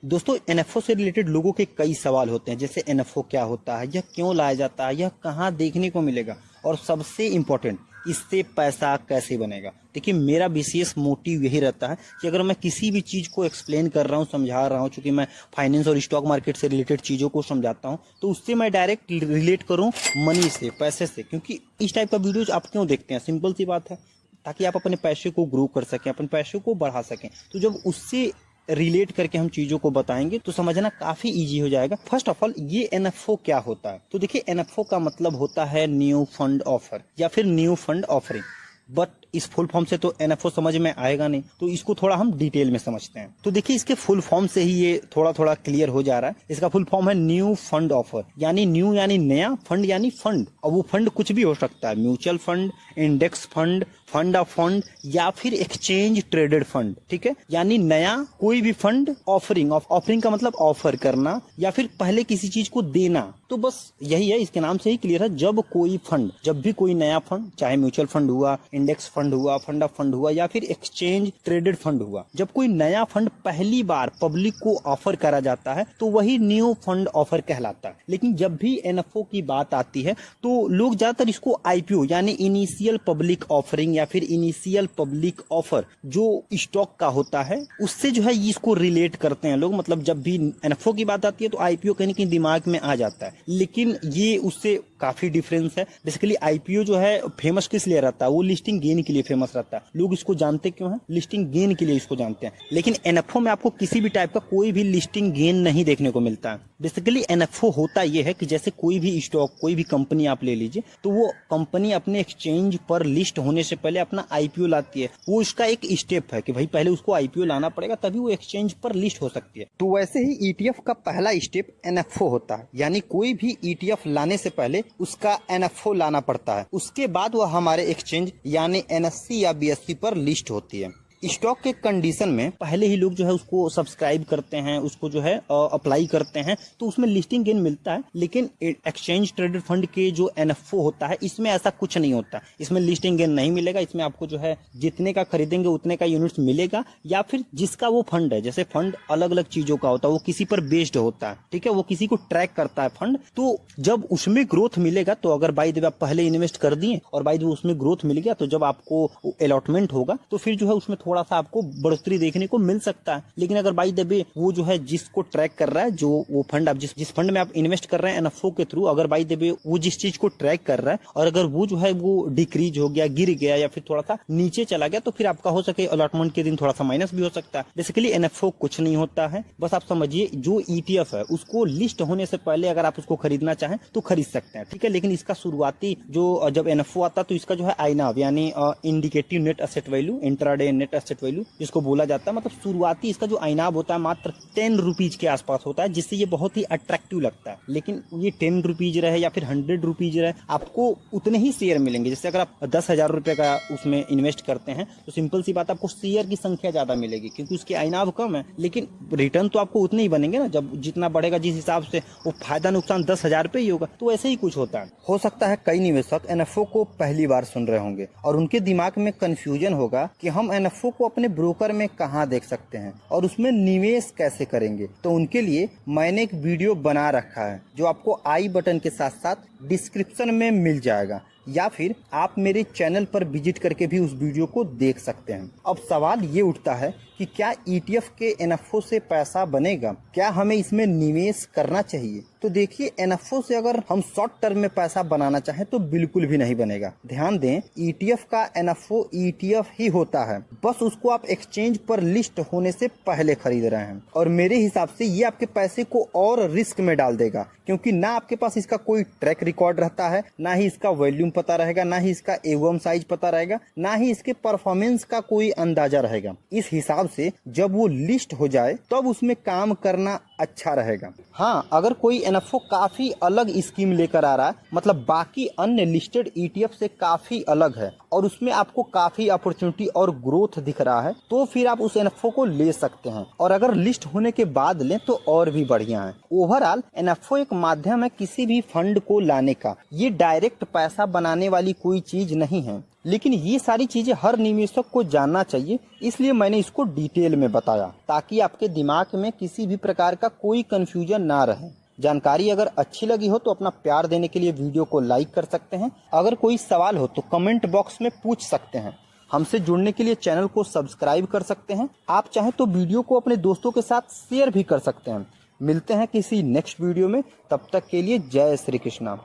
दोस्तों एनएफओ से रिलेटेड लोगों के कई सवाल होते हैं, जैसे एनएफओ क्या होता है, यह क्यों लाया जाता है, यह कहाँ देखने को मिलेगा, और सबसे इम्पोर्टेंट इससे पैसा कैसे बनेगा। देखिए मेरा विशेष मोटिव यही रहता है कि अगर मैं किसी भी चीज़ को एक्सप्लेन कर रहा हूँ, समझा रहा हूँ, चूंकि मैं फाइनेंस और स्टॉक मार्केट से रिलेटेड चीज़ों को समझाता हूँ, तो उससे मैं डायरेक्ट रिलेट करूँ मनी से, पैसे से। क्योंकि इस टाइप का वीडियोज आप क्यों देखते हैं, सिंपल सी बात है, ताकि आप अपने पैसे को ग्रो कर सकें, अपने पैसे को बढ़ा सकें। तो जब उससे रिलेट करके हम चीजों को बताएंगे तो समझना काफी इजी हो जाएगा। फर्स्ट ऑफ ऑल ये एनएफओ क्या होता है, तो देखिए एनएफओ का मतलब होता है न्यू फंड ऑफर या फिर न्यू फंड ऑफरिंग। बट इस फुल फॉर्म से तो एनएफओ समझ में आएगा नहीं, तो इसको थोड़ा हम डिटेल में समझते हैं। तो देखिए इसके फुल फॉर्म से ही ये थोड़ा थोड़ा क्लियर हो जा रहा है। इसका फुल फॉर्म है न्यू फंड ऑफर, यानी न्यू यानी नया, फंड यानी फंड। और वो फंड कुछ भी हो सकता है, mutual fund, index fund, fund of fund, या फिर एक्सचेंज ट्रेडेड फंड। ठीक है, यानी नया कोई भी फंड ऑफरिंग, ऑफरिंग का मतलब ऑफर करना या फिर पहले किसी चीज को देना। तो बस यही है, इसके नाम से ही क्लियर है। जब कोई फंड, जब भी कोई नया फंड, चाहे म्यूचुअल फंड हुआ, इंडेक्स फंड हुआ, फंड ऑफ फंड हुआ, या फिर एक्सचेंज ट्रेडेड फंड हुआ, जब कोई नया फंड पहली बार पब्लिक को ऑफर करा जाता है तो वही न्यू फंड ऑफर कहलाता है। लेकिन जब भी एनएफओ की बात आती है तो लोग ज्यादातर इसको आईपीओ यानी इनिशियल पब्लिक ऑफरिंग या फिर इनिशियल पब्लिक ऑफर जो स्टॉक का होता है उससे जो है इसको रिलेट करते हैं लोग। मतलब जब भी एनएफओ की बात आती है तो आईपीओ कहीं ना कहीं दिमाग में आ जाता है, लेकिन ये उससे काफी डिफरेंस है। बेसिकली आईपीओ जो है फेमस किस लिए रहता है, वो लिस्टिंग गेन के लिए फेमस रहता है। लोग इसको जानते क्यों है, लिस्टिंग गेन के लिए इसको जानते हैं। लेकिन एनएफओ में आपको किसी भी टाइप का कोई भी लिस्टिंग गेन नहीं देखने को मिलता है। बेसिकली एनएफओ होता यह है कि जैसे कोई भी स्टॉक, कोई भी कंपनी आप ले लीजिए, तो वो कंपनी अपने एक्सचेंज पर लिस्ट होने से पहले अपना आईपीओ लाती है। वो इसका एक स्टेप है कि भाई पहले उसको आईपीओ लाना पड़ेगा तभी वो एक्सचेंज पर लिस्ट हो सकती है। तो वैसे ही ईटीएफ का पहला स्टेप एनएफओ होता है, यानी कोई भी ईटीएफ लाने से पहले उसका एनएफओ लाना पड़ता है। उसके बाद वह हमारे एक्सचेंज यानी एनएससी या बीएससी पर लिस्ट होती है। स्टॉक के कंडीशन में पहले ही लोग जो है उसको सब्सक्राइब करते हैं, उसको जो है अप्लाई करते हैं, तो उसमें लिस्टिंग गेन मिलता है। लेकिन एक्सचेंज ट्रेडेड फंड के जो एनएफओ होता है इसमें ऐसा कुछ नहीं होता, इसमें लिस्टिंग गेन नहीं मिलेगा। इसमें आपको जो है जितने का खरीदेंगे उतने का यूनिट्स मिलेगा, या फिर जिसका वो फंड है, जैसे फंड अलग अलग चीजों का होता है, वो किसी पर बेस्ड होता है। ठीक है, वो किसी को ट्रैक करता है फंड। तो जब उसमें ग्रोथ मिलेगा, तो अगर बाय द वे आप पहले इन्वेस्ट कर दिए और बाय द वे उसमें ग्रोथ मिल गया, तो जब आपको अलॉटमेंट होगा तो फिर जो है उसमें थोड़ा सा आपको बढ़ोतरी देखने को मिल सकता है। लेकिन अगर बाय द वे वो जो है जिसको ट्रैक कर रहा है, जो वो फंड आप जिस फंड में आप इन्वेस्ट कर रहे हैं एनएफओ के थ्रू, अगर बाय द वे वो जिस चीज को ट्रैक कर रहा है और अगर वो जो है वो डिक्रीज हो गया, गिर गया या फिर थोड़ा सा नीचे चला गया, तो फिर आपका हो सके अलॉटमेंट के दिन थोड़ा सा माइनस भी हो सकता है। बेसिकली एनएफओ कुछ नहीं होता है, बस आप समझिए जो ईटीएफ है उसको लिस्ट होने से पहले अगर आप उसको खरीदना चाहें तो खरीद सकते हैं। ठीक है, लेकिन इसका शुरुआती जो जब एनएफओ आता तो इसका जो है आईनाव यानी indicative net asset value, intraday net asset value जिसको बोला जाता है, मतलब शुरुआती इसका जो आईनाव होता है मात्र 10 रुपीज के आसपास होता है, जिससे ये बहुत ही अट्रैक्टिव लगता है। लेकिन ये 10 रुपीज रहे या फिर 100 रुपीज रहे, आपको उतने ही शेयर मिलेंगे। जैसे अगर आप 10,000 रुपए का उसमें इन्वेस्ट करते हैं तो सिंपल सी बात, आपको शेयर की संख्या ज्यादा मिलेगी क्योंकि उसके आईनाव कम है, लेकिन रिटर्न तो आपको उतने ही बनेंगे ना। जब जितना बढ़ेगा जिस हिसाब से, वो फायदा नुकसान 10,000 पे ही होगा। तो ऐसे ही कुछ होता है। हो सकता है कई निवेशक एनएफओ को पहली बार सुन रहे होंगे और उनके दिमाग में कंफ्यूजन होगा कि हम एनएफओ को अपने ब्रोकर में कहाँ देख सकते हैं और उसमें निवेश कैसे करेंगे। तो उनके लिए मैंने एक वीडियो बना रखा है जो आपको आई बटन के साथ साथ डिस्क्रिप्शन में मिल जाएगा, या फिर आप मेरे चैनल पर विजिट करके भी उस वीडियो को देख सकते हैं। अब सवाल ये उठता है कि क्या ईटीएफ के एनएफओ से पैसा बनेगा, क्या हमें इसमें निवेश करना चाहिए? तो देखिए एनएफओ से अगर हम शॉर्ट टर्म में पैसा बनाना चाहें तो बिल्कुल भी नहीं बनेगा। ध्यान दें, ईटीएफ का एनएफओ ईटीएफ ही होता है, बस उसको आप एक्सचेंज पर लिस्ट होने से पहले खरीद रहे हैं। और मेरे हिसाब से ये आपके पैसे को और रिस्क में डाल देगा, क्योंकि ना आपके पास इसका कोई ट्रैक रिकॉर्ड रहता है, ना ही इसका वॉल्यूम पता रहेगा, ना ही इसका एवम साइज पता रहेगा, ना ही इसके परफॉर्मेंस का कोई अंदाजा रहेगा। इस हिसाब से जब वो लिस्ट हो जाए तब उसमें काम करना अच्छा रहेगा। हाँ, अगर कोई एनएफओ काफी अलग स्कीम लेकर आ रहा है, मतलब बाकी अन्य लिस्टेड ईटीएफ से काफी अलग है और उसमें आपको काफी अपॉर्चुनिटी और ग्रोथ दिख रहा है, तो फिर आप उस एनएफओ को ले सकते हैं। और अगर लिस्ट होने के बाद लें तो और भी बढ़िया है। ओवरऑल एनएफओ एक माध्यम है किसी भी फंड को लाने का, ये डायरेक्ट पैसा बनाने वाली कोई चीज नहीं है। लेकिन ये सारी चीजें हर निवेशक को जानना चाहिए, इसलिए मैंने इसको डिटेल में बताया ताकि आपके दिमाग में किसी भी प्रकार का कोई कंफ्यूजन ना रहे। जानकारी अगर अच्छी लगी हो तो अपना प्यार देने के लिए वीडियो को लाइक कर सकते हैं। अगर कोई सवाल हो तो कमेंट बॉक्स में पूछ सकते हैं। हमसे जुड़ने के लिए चैनल को सब्सक्राइब कर सकते हैं। आप चाहें तो वीडियो को अपने दोस्तों के साथ शेयर भी कर सकते हैं। मिलते हैं किसी नेक्स्ट वीडियो में, तब तक के लिए जय श्री कृष्णा।